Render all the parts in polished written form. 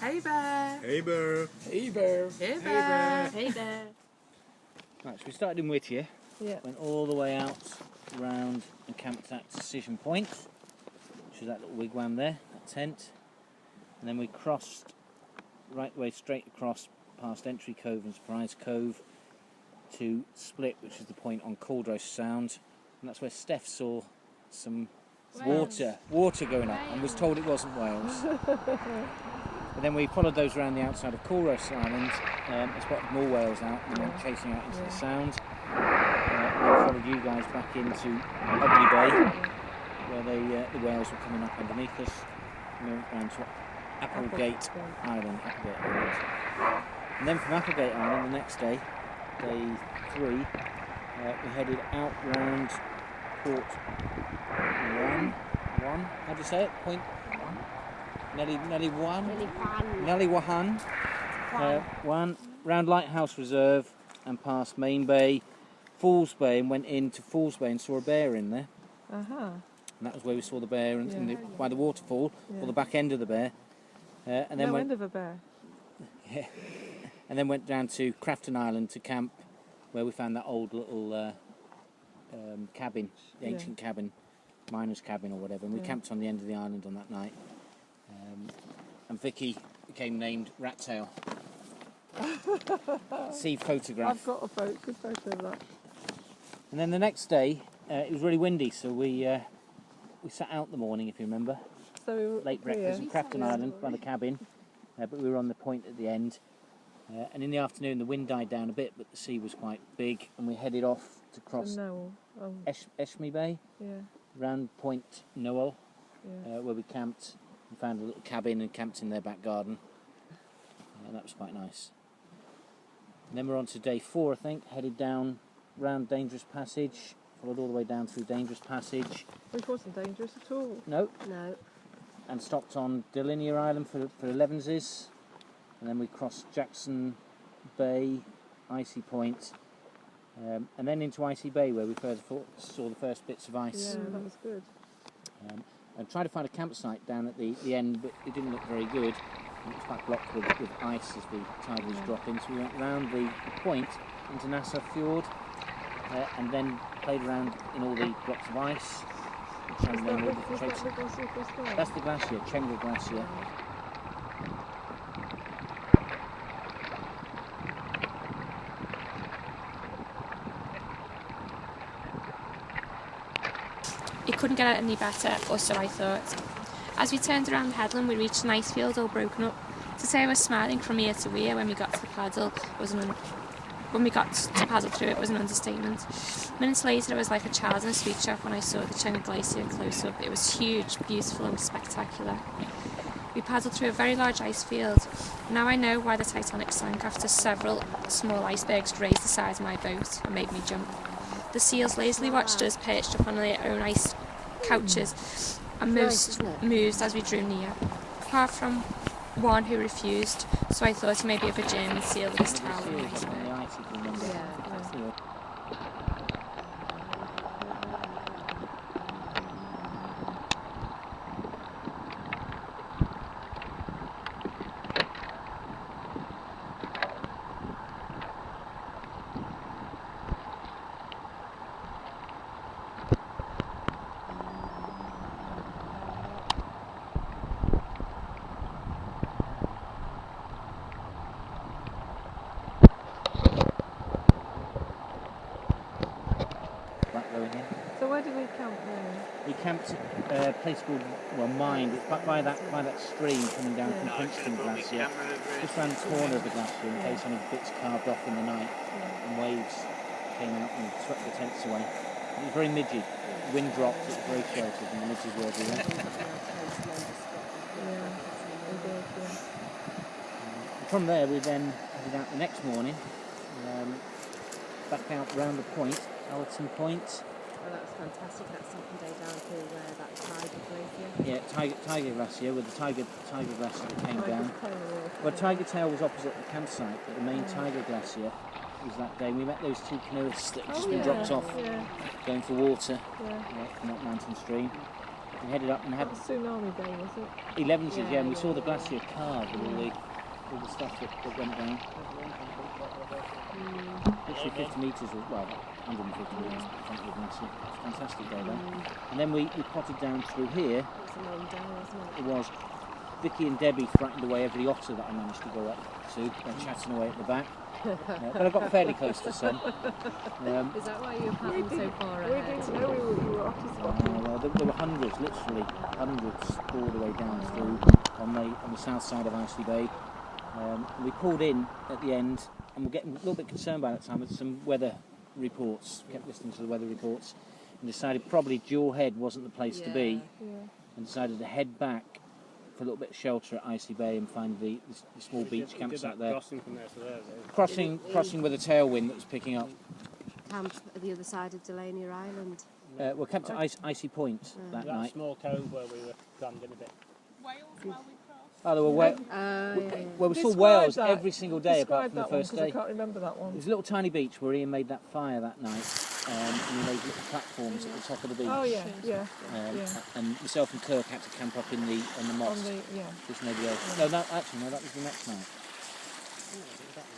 Hey bear. Hey bear. Hey bear. Hey Hey bear. bear. Hey bear. Right, so we started in Whittier, went all the way out, round and camped at Decision Point, which is that little wigwam there, that tent. And then we crossed right way straight across past Entry Cove and Surprise Cove to Split, which is the point on Caldrose Sound. And that's where Steph saw some water going up and was told it wasn't whales. But then we followed those around the outside of Caldrose Island and spotted more whales out and went chasing out into the Sound. And then followed you guys back into Ugly Bay, where the whales were coming up underneath us. And we went round to Applegate Island. And then from Applegate Island the next day, day 3, we headed out round Port 1. How do you say it? Point Nellywahan. One round Lighthouse Reserve and past Main Bay, Falls Bay, and went into Falls Bay and saw a bear in there. And that was where we saw the bear by the waterfall, or the back end of the bear. And then end of a bear. Yeah. And then went down to Crafton Island to camp, where we found that old little cabin, the ancient cabin, miner's cabin or whatever. And we camped on the end of the island on that night. And Vicky became named Rattail. See photograph. I've got a good photo of that. And then the next day, it was really windy, so we sat out the morning, if you remember. So late breakfast at Crafton Island by the cabin, but we were on the point at the end. And in the afternoon, the wind died down a bit, but the sea was quite big, and we headed off to cross Eshme Bay, round Point Noel, where we camped and found a little cabin and camped in their back garden. And that was quite nice. And then we're on to day 4, I think, headed down round Dangerous Passage, followed all the way down through Dangerous Passage. Which wasn't dangerous at all. No. No. And stopped on Delinia Island for 11s. And then we crossed Jackson Bay, Icy Point, and then into Icy Bay, where we saw the first bits of ice. Yeah, that was good. And tried to find a campsite down at the end, but it didn't look very good. It was quite blocked with ice as the tide was dropping. So we went round the point into Nassau Fjord, and then played around in all the blocks of ice. That's the glacier, Chenga Glacier. It couldn't get any better, or so I thought. As we turned around the headland, we reached an ice field all broken up. To say I was smiling from ear to ear when we got to paddle through it was an understatement. Minutes later, I was like a child in a sweet shop when I saw the Chenga Glacier close up. It was huge, beautiful and spectacular. We paddled through a very large ice field. Now I know why the Titanic sank after several small icebergs grazed the side of my boat and made me jump. The seals lazily watched us perched up on their own ice couches and most moved as we drew near, apart from one who refused, so I thought he may be of a German seal with his towel and iceberg. So where did we camp then? We camped at a place called Mind. It's by that stream coming down from Princeton Glacier, just around the corner of the glacier, in case any bits carved off in the night, and waves came out and swept the tents away. It was very midgy. The wind dropped. It was very sheltered, and the midges were everywhere. From there, we then headed out the next morning, back out round the point, Allerton Point. Oh, that was fantastic, that second day down to that Tiger Glacier. Yeah, Tiger Glacier, with the Tiger Glacier that came down. Well, Tiger Tail was opposite the campsite, but the main Tiger Glacier was that day. We met those 2 canoeists that had just been dropped off, going for water from that mountain stream. We headed up and had That was Tsunami Bay, was it? 11s, yeah, and we Yeah, saw the yeah. glacier carved with all the stuff that went down. Literally 50 metres, well, 150 metres in front of the glacier. It's a fantastic day there. And then we potted down through here. It was a long day, wasn't It was. Vicky and Debbie frightened away every otter that I managed to go up to. They're chatting away at the back. But I got fairly close to some. Is that why you're paddling so far We ahead? didn't know you were otter spotting. Well, there were hundreds, literally hundreds, all the way down through on the south side of Isley Bay. We pulled in at the end, and we're getting a little bit concerned by that time with some weather reports. Kept listening to the weather reports, and decided probably Jewel Head wasn't the place to be, Yeah. and decided to head back for a little bit of shelter at Isley Bay and find the small beach campsite there. Crossing from there to there. Crossing with a tailwind that was picking up. Camp at the other side of Delaney Island. We're camped at Icy Point that That night. small cove where we were crammed in a bit. Oh, there were whales. Well, we saw Describe whales that. every single day apart Describe from the that one, first 'cause day. I can't remember that one. There's a little tiny beach where Ian made that fire that night, and we made little platforms at the top of the beach. Oh yeah, yeah. And myself and Kirk had to camp up on the moss. Yeah. There's nobody else. No, actually, that was the next night.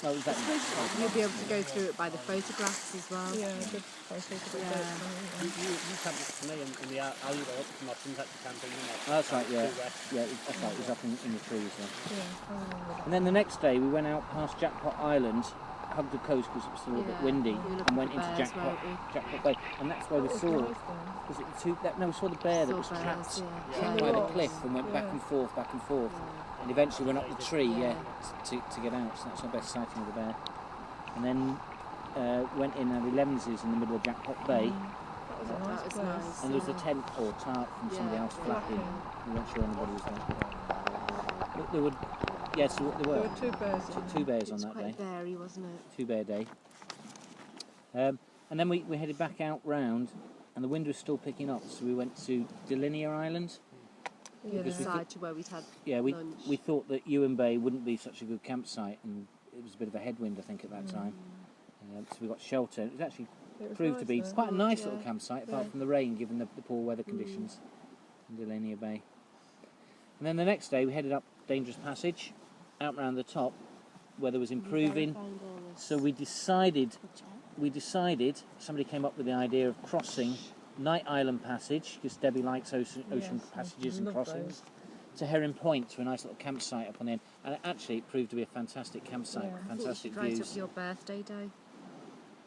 No, it was that night. You'll be able to go through it by the photographs as well. Yeah, good photos of it. Yeah. You camped up to me in the alleyway up to my son's actually camping. Oh, that's right, yeah. Too wet. Yeah, that's right, it was up in the trees there. Yeah, I remember that. And then the next day we went out past Jackpot Island, hugged the coast because it was still a bit Yeah, windy, we looked and went at into bears, Jackpot weren't Bay. And that's where we That was saw, nice then. was it the two, no, we saw the bear that Saw was bears, trapped yeah. by the rocks. cliff and went back Yeah. and forth. And eventually went up the tree, to get out. So that's our best sighting of the bear. And then went in our 11s in the middle of Jackpot Bay, That was a That nice was place. nice. and there was a tent or tarp from somebody Yeah. else flapping. Flapping. We weren't sure anybody was there. But there were, yes, there There were were two bears. two bears It on was that day. quite varied, wasn't it? 2 bear day. And then we headed back out round, and the wind was still picking up, so we went to Delaney Island. The other Because we side to where we'd had Yeah, we lunch. thought that Ewan Bay wouldn't be such a good campsite, and it was a bit of a headwind, I think, at that time. So we got shelter. It was actually It was proved nice to be there. quite a nice Yeah. little campsite, apart Yeah. from the rain, given the poor weather conditions in Delaney Bay. And then the next day we headed up Dangerous Passage, out round the top, where there was improving. So we decided, somebody came up with the idea of crossing Night Island Passage, because Debbie likes ocean Yes, I passages and love crossings, to Heron Point, to a nice little campsite up on the end. And actually it proved to be a fantastic campsite, Yeah. fantastic Right views. up your birthday day.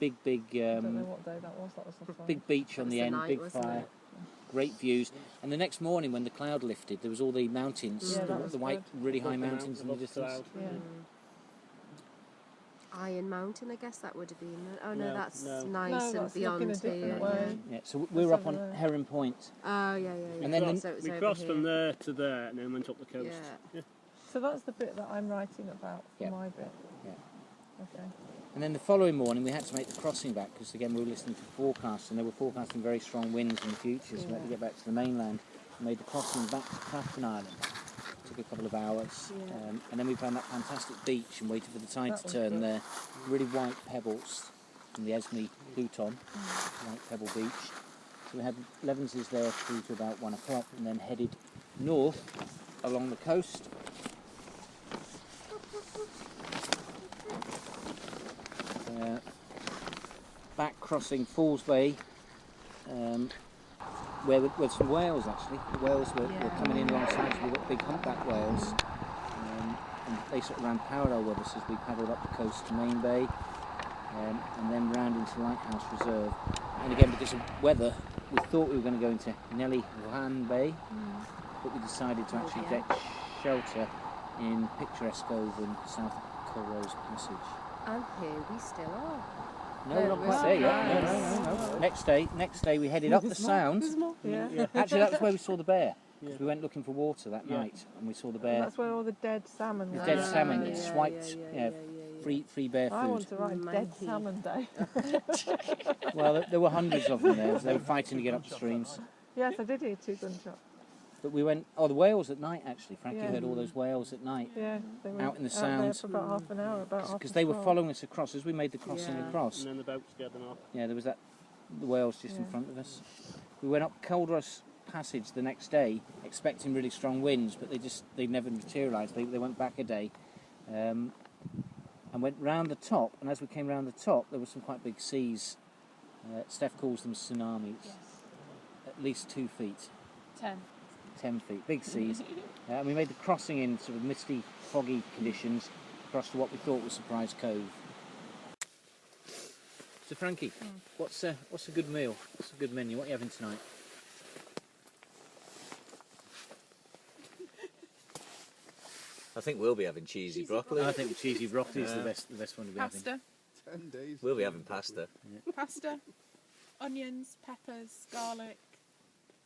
Big, I don't know what day that was. That was the Friday. big beach on was the the end, night, big wasn't fire, it? great views. And the next morning when the cloud lifted, there was all the mountains, Yeah, that was the white, really high Above the mountains in the above distance. cloud. Yeah. Iron Mountain, I guess that would have been. Oh no, No, that's no. nice No, and that's beyond looking a here. different way. Yeah, so we were up on over there. Heron Point. Oh yeah. And then Crossed- so it was we over crossed here. from there to there and then went up the coast. Yeah. So that's the bit that I'm writing about for Yeah. my bit. Yeah. Okay. And then the following morning we had to make the crossing back, because again we were listening to forecasts, and they were forecasting very strong winds in the future, so we had to get back to the mainland. We made the crossing back to Crafton Island. Took a couple of hours, Yeah. and then we found that fantastic beach and waited for the tide That to was turn good. there. Really white pebbles from the Esme Pluton, white pebble beach. So we had 11s there through to about 1 o'clock, and then headed north along the coast. Back crossing Falls Bay, where with some whales actually. The whales were coming in alongside, so we got big humpback whales. And they sort of ran parallel with us as we paddled up the coast to Main Bay, and then round into Lighthouse Reserve. And again, because of weather, we thought we were going to go into Nelly Rhan Bay, but we decided to actually take shelter in picturesque Cove and South Culrose Passage. And here we still are. No, we're not quite there yet. No. Next day we headed up the Sound. Yeah. Actually, that was where we saw the bear. Because Yeah. we went looking for water that Yeah. night, and we saw the And bear. that's where all the dead salmon The were. dead salmon, yeah, it yeah, swiped, yeah. free bear I want food. to write Dead Monkey. Salmon Day. Well, there were hundreds of them there. So they were fighting to get up the streams. Yes, I did hear 2 gunshots. But we went. Oh, the whales at night. Actually, Frankie Yeah. heard all those whales at night Yeah, they were Out in the there Sounds. for about half an hour. because they were following us across as we made the crossing Yeah. across. And then the boat scared them off. Yeah, there was the whales just in Yeah. front of us. We went up Caldros passage the next day, expecting really strong winds, but they never materialised. They went back a day, and went round the top. And as we came round the top, there were some quite big seas. Steph calls them tsunamis. Yes. At least 2 feet. 10. 10 feet, big seas. And we made the crossing in sort of misty, foggy conditions across to what we thought was Surprise Cove. So Frankie, what's a good meal? What's a good menu? What are you having tonight? I think we'll be having cheesy broccoli. I think cheesy broccoli is the best one to be Pasta, having. 10 days. We'll be having pasta. pasta, onions, peppers, garlic,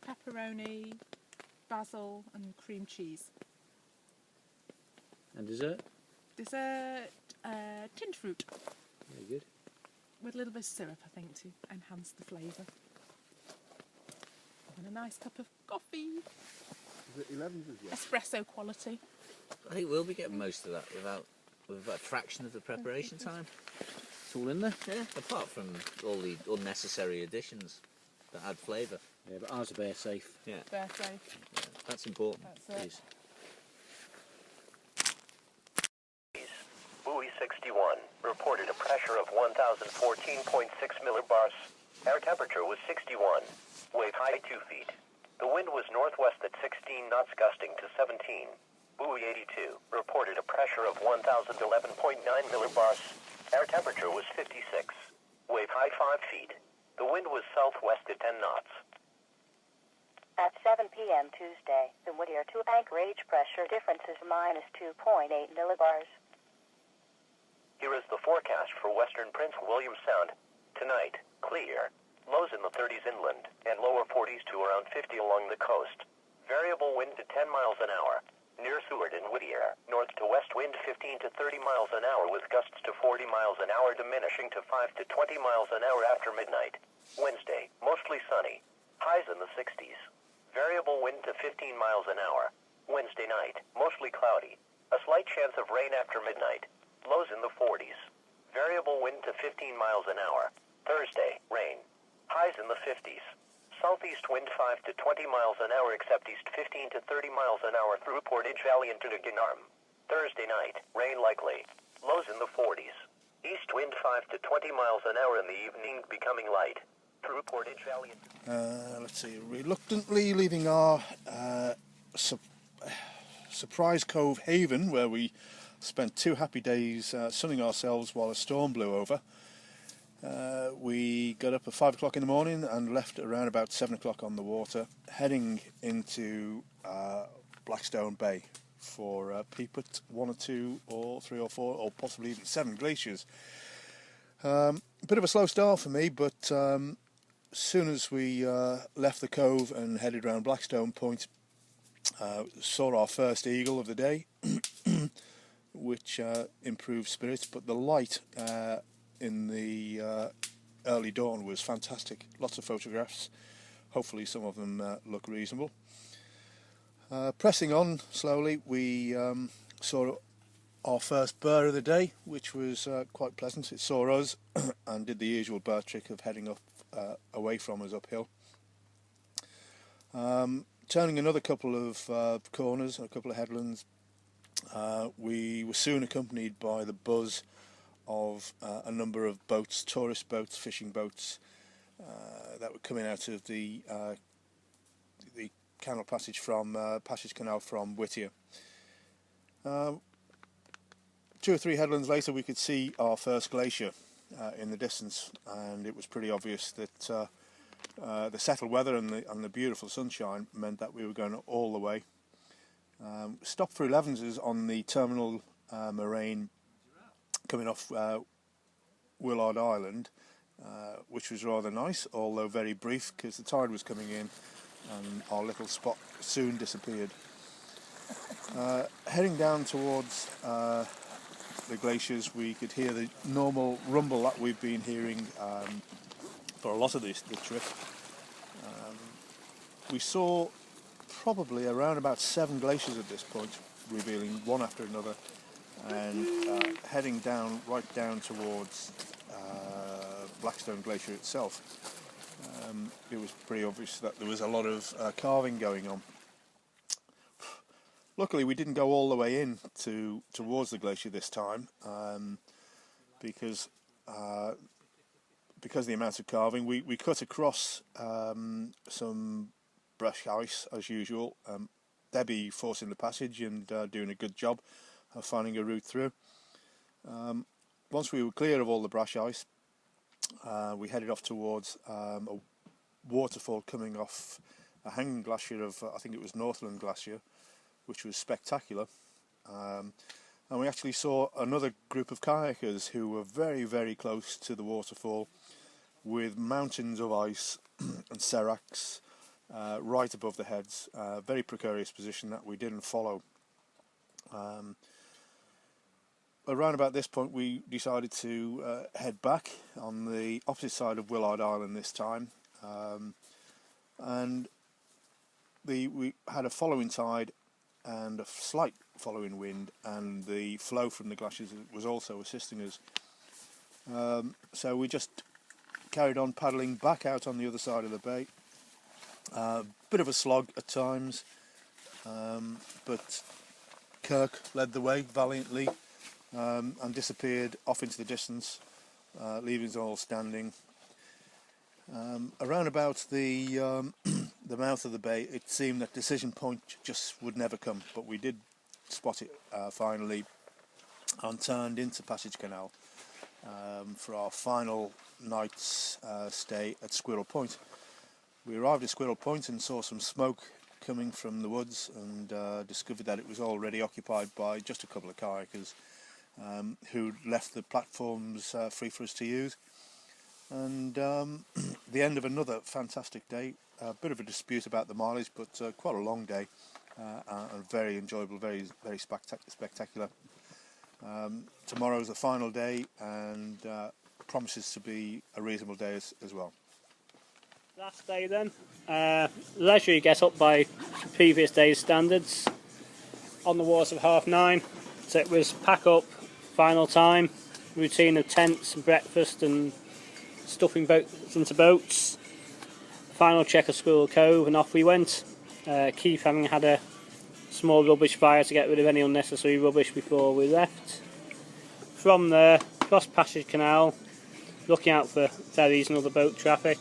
pepperoni, basil and cream cheese. And dessert? Dessert, tinned fruit Very good. with a little bit of syrup, I think, to enhance the flavour. And a nice cup of coffee, Is it 11 as well? espresso quality. I think we'll be getting most of that with a fraction of the preparation time. It's all in there? Yeah, apart from all the unnecessary additions that add flavour. Yeah, but ours are bear safe. Yeah, Birthday, that's important. that's it. Please. Buoy 61 reported a pressure of 1,014.6 millibars. Air temperature was 61. Wave height 2 feet. The wind was northwest at 16 knots, gusting to 17. Buoy 82 reported a pressure of 1,011.9 millibars. Air temperature was 56. Wave height 5 feet. The wind was southwest at 10 knots. At 7 p.m. Tuesday, the Whittier to anchorage pressure difference is minus 2.8 millibars. Here is the forecast for western Prince William Sound. Tonight, clear. Lows in the 30s inland and lower 40s to around 50 along the coast. Variable wind to 10 miles an hour. Near Seward and Whittier, north to west wind 15 to 30 miles an hour with gusts to 40 miles an hour, diminishing to 5 to 20 miles an hour after midnight. Wednesday, mostly sunny. Highs in the 60s. Variable wind to 15 miles an hour. Wednesday night, mostly cloudy. A slight chance of rain after midnight. Lows in the 40s. Variable wind to 15 miles an hour. Thursday, rain. Highs in the 50s. Southeast wind 5 to 20 miles an hour, except east 15 to 30 miles an hour through Portage Valley into the Ginarm. Thursday night, rain likely. Lows in the 40s. East wind 5 to 20 miles an hour in the evening, becoming light. Through Portage Valley into... Let's see, reluctantly leaving our Surprise Cove haven, where we spent 2 happy days sunning ourselves while a storm blew over. We got up at 5 o'clock in the morning and left around about 7 o'clock on the water, heading into Blackstone Bay for peep at 1 or 2 or 3 or 4 or possibly even 7 glaciers. A bit of a slow start for me, but as soon as we left the cove and headed round Blackstone Point, saw our first eagle of the day, which improved spirits, but the light in the early dawn was fantastic. Lots of photographs. Hopefully some of them look reasonable. Pressing on slowly, we saw our first bird of the day, which was quite pleasant. It saw us and did the usual bird trick of heading up away from us uphill. Turning another couple of corners, a couple of headlands, we were soon accompanied by the buzz of a number of boats, tourist boats, fishing boats, that were coming out of the canal passage canal from Whittier. 2 or 3 headlands later, we could see our first glacier in the distance, and it was pretty obvious that the settled weather and the beautiful sunshine meant that we were going all the way. Stopped for 11s on the terminal moraine coming off Willard Island, which was rather nice, although very brief because the tide was coming in and our little spot soon disappeared. Heading down towards the glaciers, we could hear the normal rumble that we've been hearing for a lot of the trip. We saw probably around about 7 glaciers at this point, revealing one after another, and heading down right down towards Blackstone Glacier itself. it was pretty obvious that there was a lot of carving going on. Luckily, we didn't go all the way in towards the glacier this time, because of the amount of carving. We cut across some brush ice as usual. Debbie forcing the passage and doing a good job of finding a route through. Once we were clear of all the brush ice, we headed off towards a waterfall coming off a hanging glacier of, I think it was Northland Glacier, which was spectacular. And we actually saw another group of kayakers who were very, very close to the waterfall, with mountains of ice and seracs right above their heads. Very precarious position that we didn't follow. Around about this point, we decided to head back on the opposite side of Willard Island this time, and we had a following tide and a slight following wind, and the flow from the glaciers was also assisting us. So we just carried on paddling back out on the other side of the bay. Bit of a slog at times, but Kirk led the way valiantly and disappeared off into the distance, leaving us all standing. Around about the mouth of the bay, it seemed that decision point just would never come, but we did spot it finally and turned into Passage Canal for our final night's stay at Squirrel Point. We arrived at Squirrel Point and saw some smoke coming from the woods, and discovered that it was already occupied by just a couple of kayakers who left the platforms free for us to use. And the end of another fantastic day. A bit of a dispute about the mileage, but quite a long day and very enjoyable, very, very spectacular. Tomorrow's the final day, and promises to be a reasonable day as well. Last day then. Leisurely get up by previous day's standards. On the water of 9:30, so it was pack up, final time, routine of tents and breakfast and stuffing boats into boats. Final check of Squirrel Cove, and off we went. Keith having had a small rubbish fire to get rid of any unnecessary rubbish before we left. From there, across Passage Canal, looking out for ferries and other boat traffic,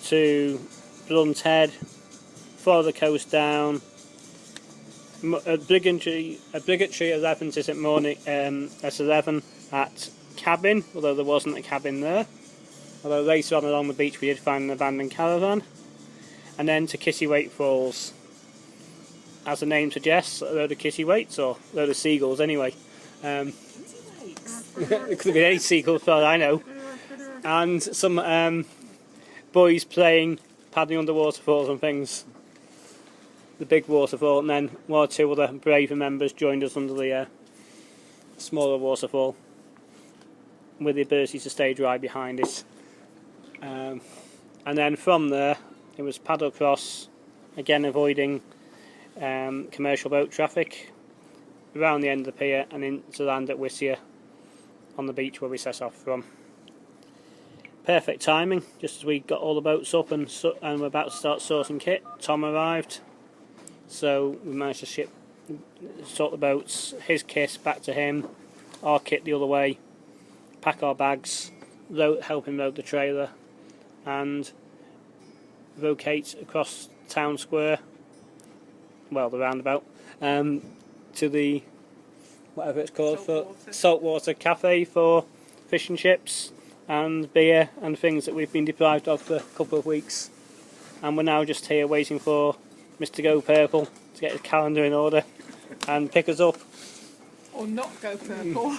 to Blunt Head, follow the coast down. Obligatory 11 to St morning at 11 at cabin, although there wasn't a cabin there. Although later on along the beach we did find an abandoned caravan. And then to Kittiwake Falls. As the name suggests, a load of kittiwakes, or a load of seagulls anyway. It could have been any seagull for all I know. And some boys playing, paddling under waterfalls and things. The big waterfall, and then one or two other braver members joined us under the smaller waterfall, with the ability to stay dry behind it. And then from there it was paddle across, again avoiding commercial boat traffic, around the end of the pier and into land at Whittier on the beach where we set off from. Perfect timing, just as we got all the boats up and we're about to start sorting kit, Tom arrived, so we managed to sort the boats, his kit back to him, our kit the other way, pack our bags, help him load the trailer, and locate across town square, well, the roundabout, to the whatever it's called, saltwater cafe for fish and chips and beer and things that we've been deprived of for a couple of weeks. And we're now just here waiting for Mr. Go Purple to get his calendar in order and pick us up. Or not go purple.